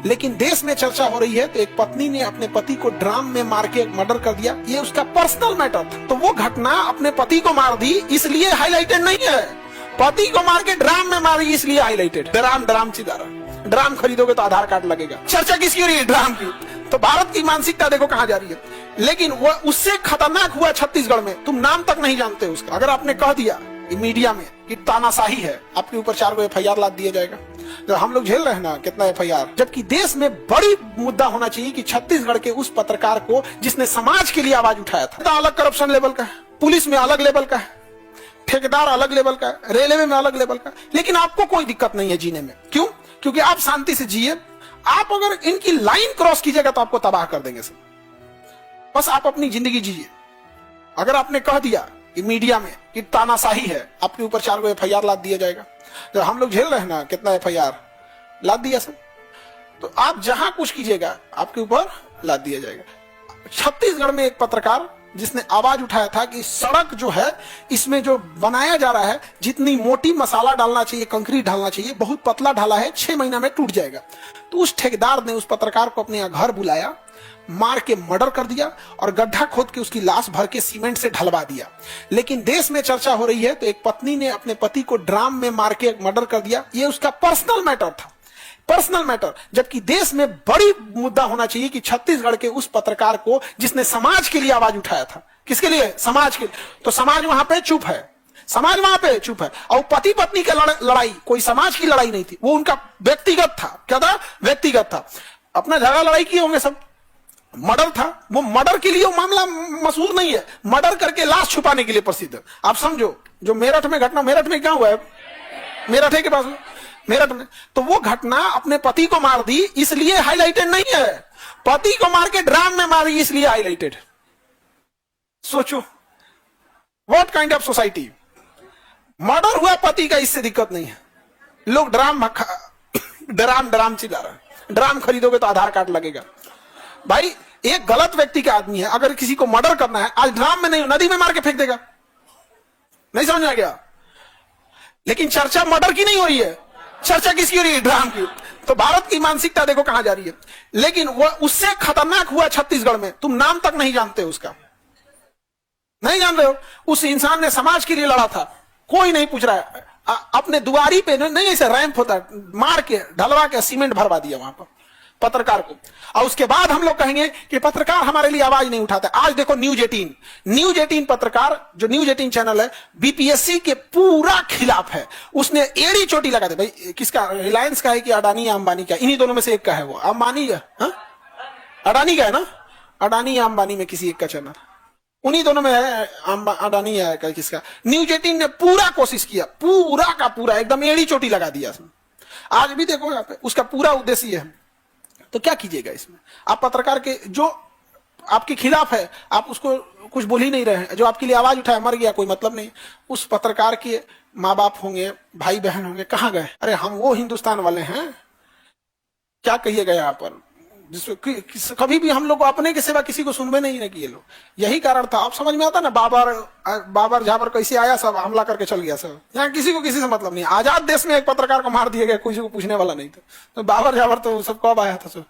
लेकिन देश में चर्चा हो रही है तो एक पत्नी ने अपने पति को ड्राम में मार के मर्डर कर दिया। ये उसका पर्सनल मैटर था। तो वो घटना अपने पति को मार दी इसलिए हाईलाइटेड नहीं है, पति को मार के ड्राम में मारी इसलिए हाईलाइटेड। ड्राम सीधा ड्राम खरीदोगे तो आधार कार्ड लगेगा। चर्चा किसकी हो रही है? ड्राम की। तो भारत की मानसिकता देखो कहां जा रही है। लेकिन वो उससे खतरनाक हुआ छत्तीसगढ़ में, तुम नाम तक नहीं जानते उसका। अगर आपने कह दिया मीडिया में कि तानाशाही है, आपके ऊपर 4 FIR लाद दिया जाएगा। तो हम लोग झेल रहे हैं ना कितना FIR। जबकि देश में बड़ी मुद्दा होना चाहिए कि छत्तीसगढ़ के उस पत्रकार को जिसने समाज के लिए आवाज उठाया था। तो अलग करप्शन लेवल का है, पुलिस में अलग लेवल का है, ठेकेदार अलग लेवल का है, रेलवे में अलग लेवल का। लेकिन आपको कोई दिक्कत नहीं है जीने में। क्यों? क्योंकि आप शांति से जिए। आप अगर इनकी लाइन क्रॉस कीजिएगा तो आपको तबाह कर देंगे सब। बस आप अपनी जिंदगी जिए। अगर आपने कह दिया कि मीडिया में कि तानाशाही है, आपके ऊपर 4 FIR लाद दिया जाएगा। तो हम लोग झेल रहे हैं ना कितना FIR लाद दिया सब। तो आप जहां कुछ कीजिएगा आपके ऊपर लाद दिया जाएगा। छत्तीसगढ़ में एक पत्रकार जिसने आवाज उठाया था कि सड़क जो है इसमें जो बनाया जा रहा है, जितनी मोटी मसाला डालना चाहिए, कंक्रीट डालना चाहिए, बहुत पतला डाला है, 6 महीना में टूट जाएगा। तो उस ठेकेदार ने उस पत्रकार को अपने घर बुलाया, मार के मर्डर कर दिया और गड्ढा खोद के उसकी लाश भर के सीमेंट से ढलवा दिया। लेकिन देश में चर्चा हो रही है तो एक पत्नी ने अपने पति को ड्राम में मार के मर्डर कर दिया। ये उसका पर्सनल मैटर था, पर्सनल मैटर। जबकि देश में बड़ी मुद्दा होना चाहिए कि छत्तीसगढ़ के उस पत्रकार को जिसने समाज के लिए आवाज उठाया था। किसके लिए? समाज के लिए। तो समाज वहां पे चुप है, समाज वहां पे चुप है। और पति पत्नी की लड़ाई कोई समाज की लड़ाई नहीं थी, वो उनका व्यक्तिगत था। क्या था? व्यक्तिगत था। अपना झगड़ा लड़ाई किए होंगे सब, मर्डर था। वो मर्डर के लिए वो मामला मशहूर नहीं है, मर्डर करके लाश छुपाने के लिए प्रसिद्ध है। आप समझो जो मेरठ में घटना, मेरठ में क्या हुआ है? मेरठ है के पास मेरठ में। तो वो घटना अपने पति को मार दी इसलिए हाईलाइटेड नहीं है, पति को मार के ड्राम में मारी इसलिए हाईलाइटेड। सोचो what kind of society. Murder हुआ पति का, इससे दिक्कत नहीं है। लोग ड्राम चिल्ला रहे हैं। ड्राम खरीदोगे तो आधार कार्ड लगेगा। भाई एक गलत व्यक्ति का आदमी है, अगर किसी को मर्डर करना है आज ड्राम में नहीं, नदी में मार के फेंक देगा। नहीं समझ आ गया? लेकिन चर्चा मर्डर की नहीं हो रही है, चर्चा किसकी हो रही है? ड्राम की। तो भारत की मानसिकता देखो कहां जा रही है। लेकिन वो उससे खतरनाक हुआ छत्तीसगढ़ में, तुम नाम तक नहीं जानते उसका, नहीं जान रहे हो। उस इंसान ने समाज के लिए लड़ा था, कोई नहीं पूछ रहा है। अपने दुआरी पे नहीं, ऐसे रैंप होता है, मार के ढलवा के सीमेंट भरवा दिया वहां पर पत्रकार को। और उसके बाद हम लोग कहेंगे कि पत्रकार हमारे लिए आवाज नहीं उठाता। आज देखो न्यूज 18 पत्रकार, जो न्यूज 18 चैनल है, BPSC के पूरा खिलाफ है। उसने एड़ी चोटी लगा दी। भाई किसका? रिलायंस का है कि अडानी या अंबानी का? इन्हीं दोनों में से एक का है। वो अंबानी का, अडानी का है ना? अडानी या अंबानी में किसी एक का चैनल, उन्हीं दोनों में है, अडानी है किसका? न्यूज 18 ने पूरा कोशिश किया, पूरा का पूरा एकदम एड़ी चोटी लगा दिया। आज भी देखो यहाँ पे उसका पूरा उद्देश्य है। तो क्या कीजिएगा इसमें? आप पत्रकार के जो आपके खिलाफ है, आप उसको कुछ बोल ही नहीं रहे हैं। जो आपके लिए आवाज उठाया मर गया, कोई मतलब नहीं। उस पत्रकार के माँ बाप होंगे, भाई बहन होंगे, कहां गए? अरे हम वो हिंदुस्तान वाले हैं, क्या कहिएगा यहाँ पर? कभी भी हम लोग अपने के सिवा किसी को सुनबे नहीं है कि ये लोग। यही कारण था। अब समझ में आता ना, बाबर झाबर कैसे आया, सब हमला करके चल गया सब। यहाँ किसी को किसी से मतलब नहीं। आजाद देश में एक पत्रकार को मार दिया गया, किसी को पूछने वाला नहीं था। तो बाबर झाबर तो सब कब आया था सब।